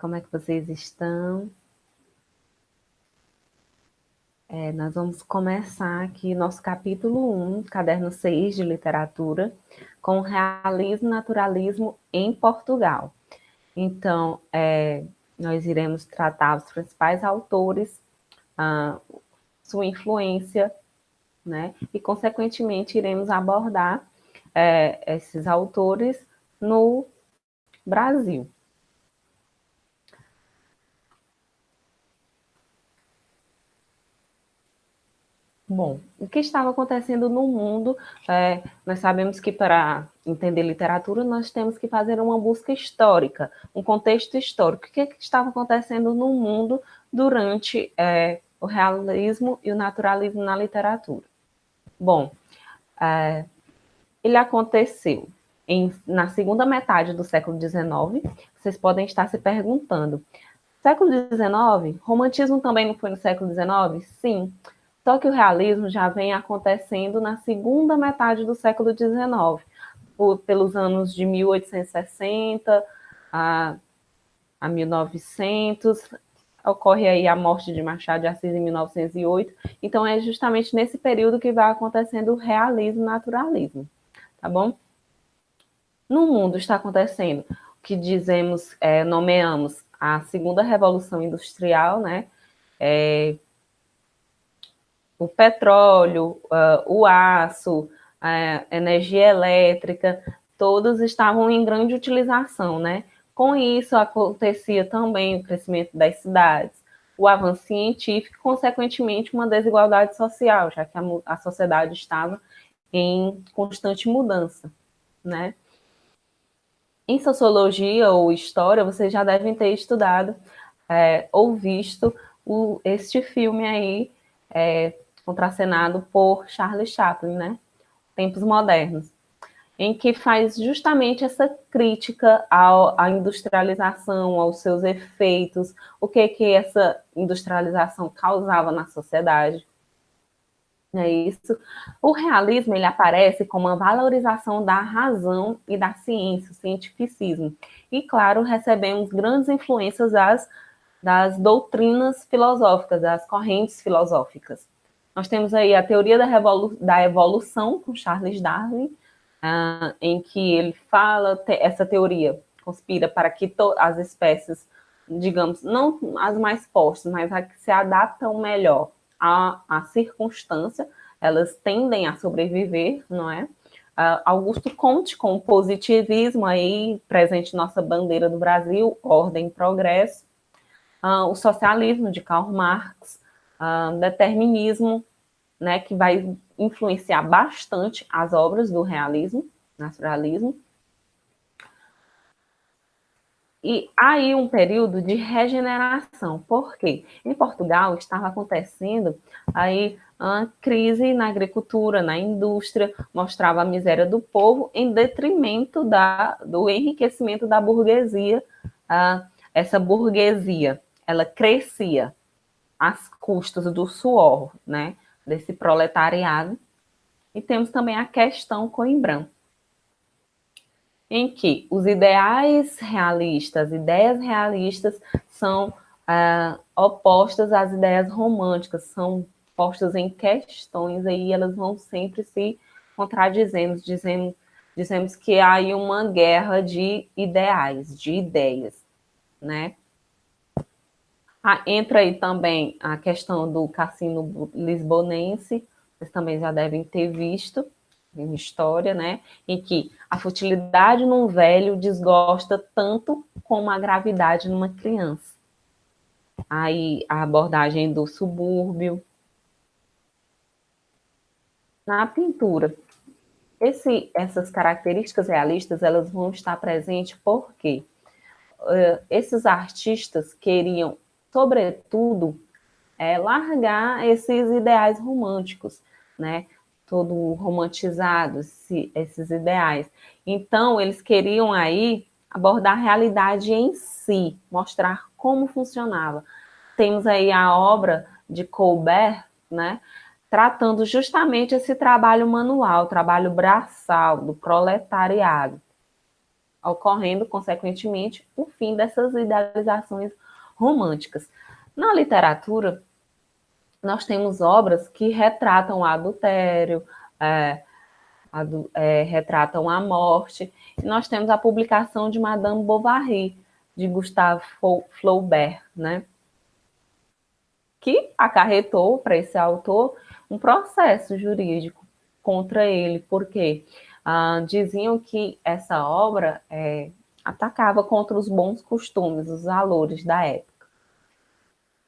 Como é que vocês estão? Nós vamos começar aqui nosso capítulo 1, caderno 6 de literatura, com realismo e naturalismo em Portugal. Então, nós iremos tratar os principais autores, sua influência, né? E, consequentemente, iremos abordar esses autores no Brasil. Bom, o que estava acontecendo no mundo, nós sabemos que para entender literatura nós temos que fazer uma busca histórica, um contexto histórico. O que estava acontecendo no mundo durante o realismo e o naturalismo na literatura? Bom, ele aconteceu na segunda metade do século XIX. Vocês podem estar se perguntando, século XIX, romantismo também não foi no século XIX? Sim. Só que o realismo já vem acontecendo na segunda metade do século XIX, pelos anos de 1860 a 1900, ocorre aí a morte de Machado de Assis em 1908, então é justamente nesse período que vai acontecendo o realismo e naturalismo, tá bom? No mundo está acontecendo o que dizemos, nomeamos a segunda revolução industrial, né? O petróleo, o aço, a energia elétrica, todos estavam em grande utilização, né? Com isso, acontecia também o crescimento das cidades, o avanço científico e, consequentemente, uma desigualdade social, já que a sociedade estava em constante mudança, né? Em sociologia ou história, vocês já devem ter estudado ou visto este filme aí, contracenado por Charlie Chaplin, né? Tempos Modernos, em que faz justamente essa crítica à industrialização, aos seus efeitos, o que essa industrialização causava na sociedade. É isso. O realismo ele aparece como uma valorização da razão e da ciência, o cientificismo. E, claro, recebemos grandes influências das doutrinas filosóficas, das correntes filosóficas. Nós temos aí a teoria da evolução, com Charles Darwin, em que ele fala, essa teoria conspira para que as espécies, digamos, não as mais fortes, mas as que se adaptam melhor à circunstância, elas tendem a sobreviver, não é? Augusto Comte, com o positivismo aí presente na nossa bandeira do Brasil, ordem e progresso, o socialismo de Karl Marx, determinismo, né, que vai influenciar bastante as obras do realismo, naturalismo. E aí um período de regeneração. Por quê? Em Portugal estava acontecendo aí uma crise na agricultura, na indústria, mostrava a miséria do povo em detrimento do enriquecimento da burguesia. Essa burguesia, ela crescia às custas do suor, né, desse proletariado. E temos também a questão Coimbra, em que os ideais realistas, ideias realistas são opostas às ideias românticas, são postas em questões, aí elas vão sempre se contradizendo, dizemos que há aí uma guerra de ideais, de ideias, né? Entra aí também a questão do cassino lisbonense, vocês também já devem ter visto em história, né? Em que a futilidade num velho desgosta tanto como a gravidade numa criança. Aí a abordagem do subúrbio. Na pintura, essas características realistas elas vão estar presentes porque esses artistas queriam, sobretudo, largar esses ideais românticos, né? Todo romantizado, esses ideais. Então, eles queriam aí abordar a realidade em si, mostrar como funcionava. Temos aí a obra de Colbert, né? Tratando justamente esse trabalho manual, trabalho braçal do proletariado. ocorrendo, consequentemente, o fim dessas idealizações românticas. Na literatura, nós temos obras que retratam o adultério, é, retratam a morte. E nós temos a publicação de Madame Bovary, de Gustave Flaubert, né? Que acarretou para esse autor um processo jurídico contra ele, porque diziam que essa obra atacava contra os bons costumes, os valores da época.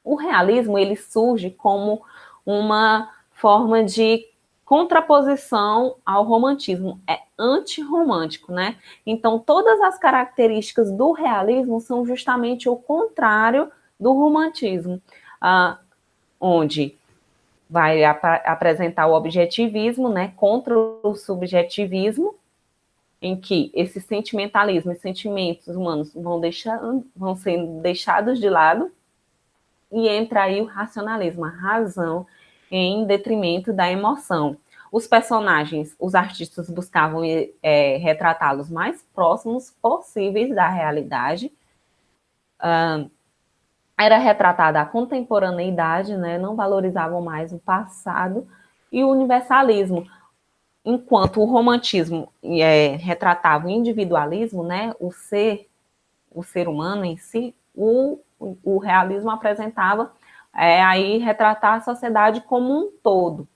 O realismo ele surge como uma forma de contraposição ao romantismo, é antirromântico, né? Então, todas as características do realismo são justamente o contrário do romantismo, onde vai apresentar o objetivismo, né, contra o subjetivismo, em que esse sentimentalismo e sentimentos humanos vão sendo deixados de lado, e entra aí o racionalismo, a razão, em detrimento da emoção. Os personagens, os artistas buscavam retratá-los mais próximos possíveis da realidade. Era retratada a contemporaneidade, né? Não valorizavam mais o passado, e o universalismo, enquanto o romantismo retratava o individualismo, né? O ser humano em si, o realismo apresentava aí retratar a sociedade como um todo,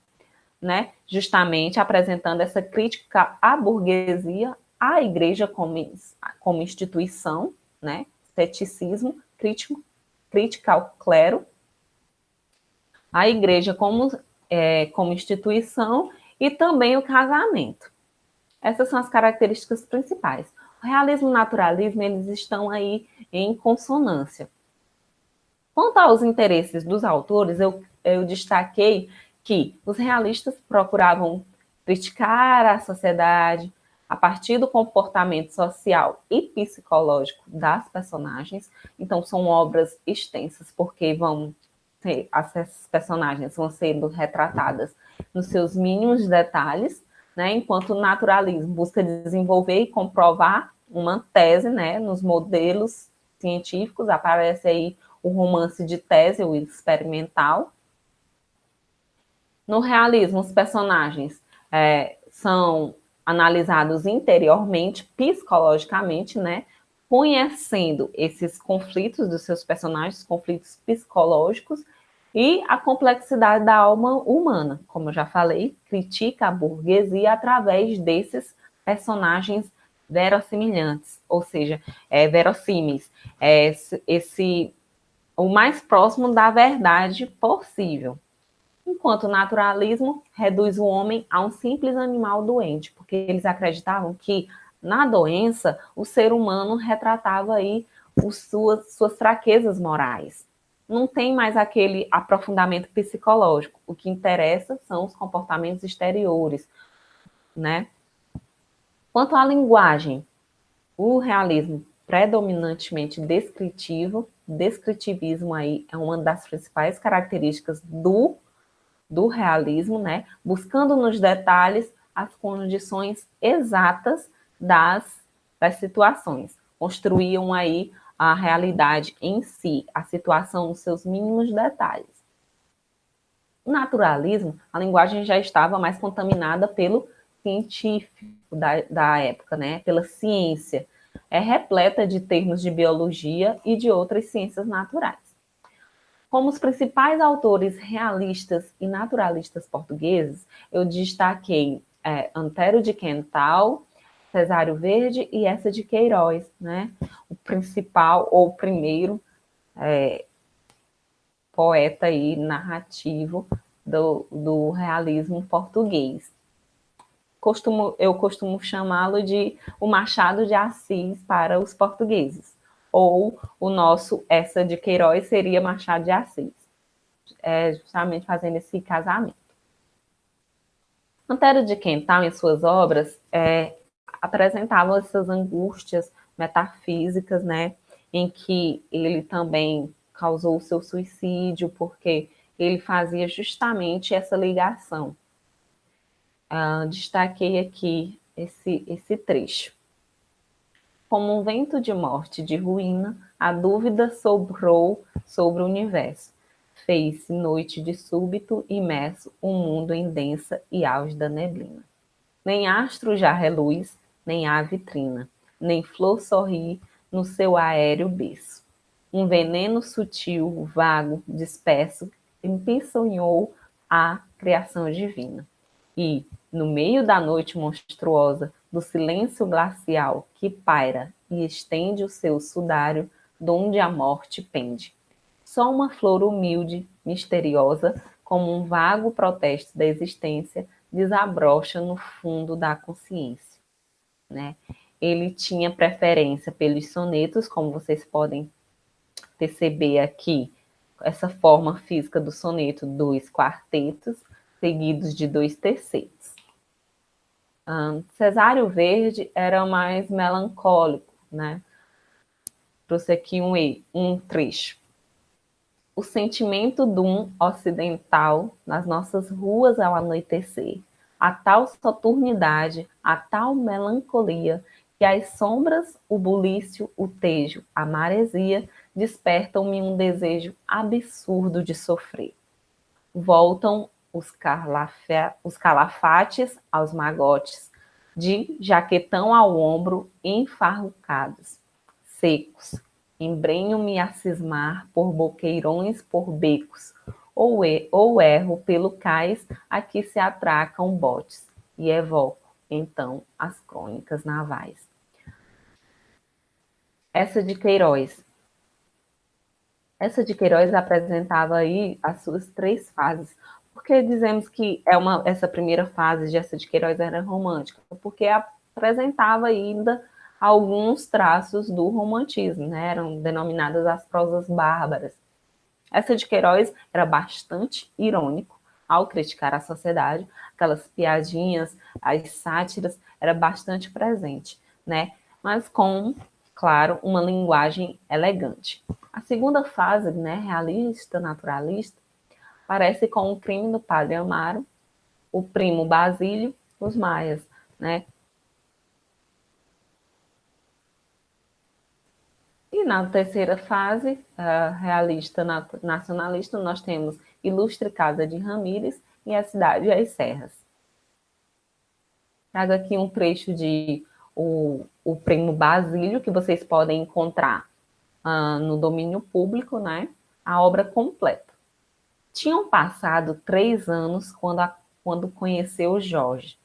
né? Justamente apresentando essa crítica à burguesia, à igreja como instituição, né? Ceticismo, crítica ao clero, a igreja como instituição e também o casamento. Essas são as características principais. O realismo e o naturalismo, eles estão aí em consonância. Quanto aos interesses dos autores, eu destaquei que os realistas procuravam criticar a sociedade a partir do comportamento social e psicológico das personagens. Então, são obras extensas, porque essas personagens vão sendo retratadas nos seus mínimos detalhes, né? Enquanto o naturalismo busca desenvolver e comprovar uma tese, né? Nos modelos científicos, aparece aí o romance de tese, o experimental. No realismo, os personagens são analisados interiormente, psicologicamente, né? Conhecendo esses conflitos dos seus personagens, conflitos psicológicos, e a complexidade da alma humana. Como eu já falei, critica a burguesia através desses personagens verossimilhantes, ou seja, verossímeis, o mais próximo da verdade possível. Enquanto o naturalismo reduz o homem a um simples animal doente, porque eles acreditavam que na doença o ser humano retratava aí suas fraquezas morais. Não tem mais aquele aprofundamento psicológico. O que interessa são os comportamentos exteriores, né? Quanto à linguagem, o realismo predominantemente descritivismo aí é uma das principais características do realismo, né? Buscando nos detalhes as condições exatas das situações. Construíam aí a realidade em si, a situação nos seus mínimos detalhes. No naturalismo, a linguagem já estava mais contaminada pelo científico da época, né? Pela ciência. É repleta de termos de biologia e de outras ciências naturais. Como os principais autores realistas e naturalistas portugueses, eu destaquei Antero de Quental, Cesário Verde e Eça de Queiroz, né? O principal ou o primeiro poeta aí narrativo do realismo português. Eu costumo chamá-lo de o Machado de Assis para os portugueses, ou o nosso Eça de Queiroz seria Machado de Assis, justamente fazendo esse casamento. Antero de Quental, em suas obras, apresentava essas angústias metafísicas, né, em que ele também causou o seu suicídio, porque ele fazia justamente essa ligação. Destaquei aqui esse trecho. Como um vento de morte, de ruína, a dúvida sobrou sobre o universo. Fez-se noite de súbito imerso o mundo em densa e álgida neblina. Nem astro já reluz, nem ave trina, nem flor sorri no seu aéreo berço. Um veneno sutil, vago, disperso, empeçonhou a criação divina. E, no meio da noite monstruosa, do silêncio glacial que paira e estende o seu sudário, donde a morte pende. Só uma flor humilde, misteriosa, como um vago protesto da existência, desabrocha no fundo da consciência, né? Ele tinha preferência pelos sonetos, como vocês podem perceber aqui, essa forma física do soneto, 2 quartetos, seguidos de 2 tercetos. Cesário Verde era mais melancólico, né? Trouxe aqui um trecho. O sentimento de um ocidental nas nossas ruas ao anoitecer, a tal soturnidade, a tal melancolia, que as sombras, o bulício, o tejo, a maresia, despertam-me um desejo absurdo de sofrer. Voltam os calafates aos magotes, de jaquetão ao ombro, enfarrucados, secos. Embrenho-me a cismar por boqueirões, por becos, ou erro pelo cais a que se atracam botes, e evoco, então, as crônicas navais. Essa de Queiroz. Essa de Queiroz apresentava aí as suas 3 fases. Por que dizemos que essa primeira fase de Essa de Queiroz era romântica? Porque apresentava ainda alguns traços do romantismo, né? Eram denominadas as prosas bárbaras. Essa de Queiroz era bastante irônico ao criticar a sociedade, aquelas piadinhas, as sátiras, era bastante presente, né? Mas com, claro, uma linguagem elegante. A segunda fase, né, realista, naturalista, parece com o crime do padre Amaro, o primo Basílio, os maias, né? E na terceira fase, realista nacionalista, nós temos Ilustre Casa de Ramírez e A Cidade e as Serras. Trago aqui um trecho de o Primo Basílio, que vocês podem encontrar no domínio público, né? A obra completa. Tinham passado 3 anos quando conheceu Jorge.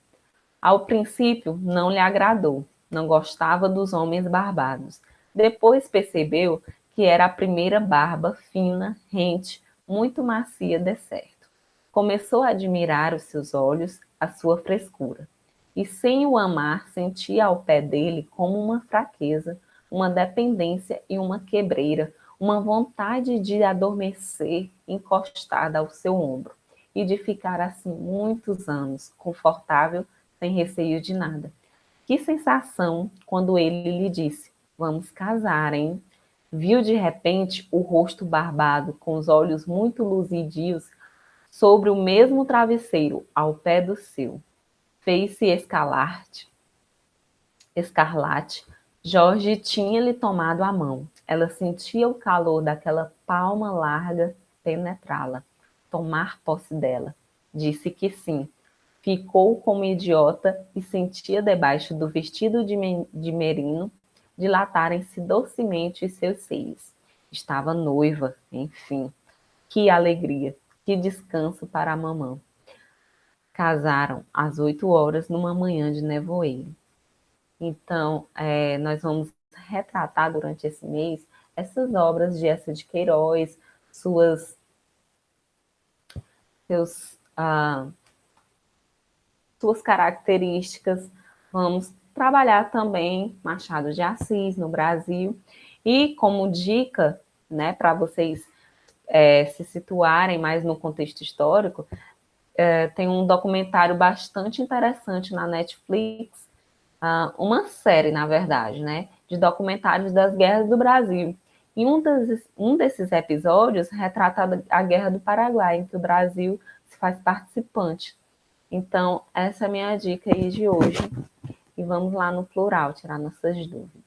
Ao princípio, não lhe agradou, não gostava dos homens barbados. Depois percebeu que era a primeira barba fina, rente, muito macia de certo. Começou a admirar os seus olhos, a sua frescura. E sem o amar, sentia ao pé dele como uma fraqueza, uma dependência e uma quebreira, uma vontade de adormecer encostada ao seu ombro e de ficar assim muitos anos, confortável, sem receio de nada. Que sensação quando ele lhe disse: "Vamos casar, hein?" Viu de repente o rosto barbado, com os olhos muito luzidios, sobre o mesmo travesseiro, ao pé do seu. Fez-se escarlate. Jorge tinha-lhe tomado a mão. Ela sentia o calor daquela palma larga penetrá-la, tomar posse dela. Disse que sim. Ficou como idiota e sentia debaixo do vestido de merino dilatarem-se docemente os seus seios. Estava noiva, enfim. Que alegria, que descanso para a mamã. Casaram às 8 horas numa manhã de nevoeiro. Então, nós vamos retratar durante esse mês essas obras de Eça de Queiroz, seus, suas características. Vamos trabalhar também Machado de Assis no Brasil. E como dica, né, para vocês se situarem mais no contexto histórico, tem um documentário bastante interessante na Netflix, uma série, na verdade, né, de documentários das guerras do Brasil. E um desses episódios retrata a Guerra do Paraguai, em que o Brasil se faz participante. Então, essa é a minha dica aí de hoje. E vamos lá no plural, tirar nossas dúvidas.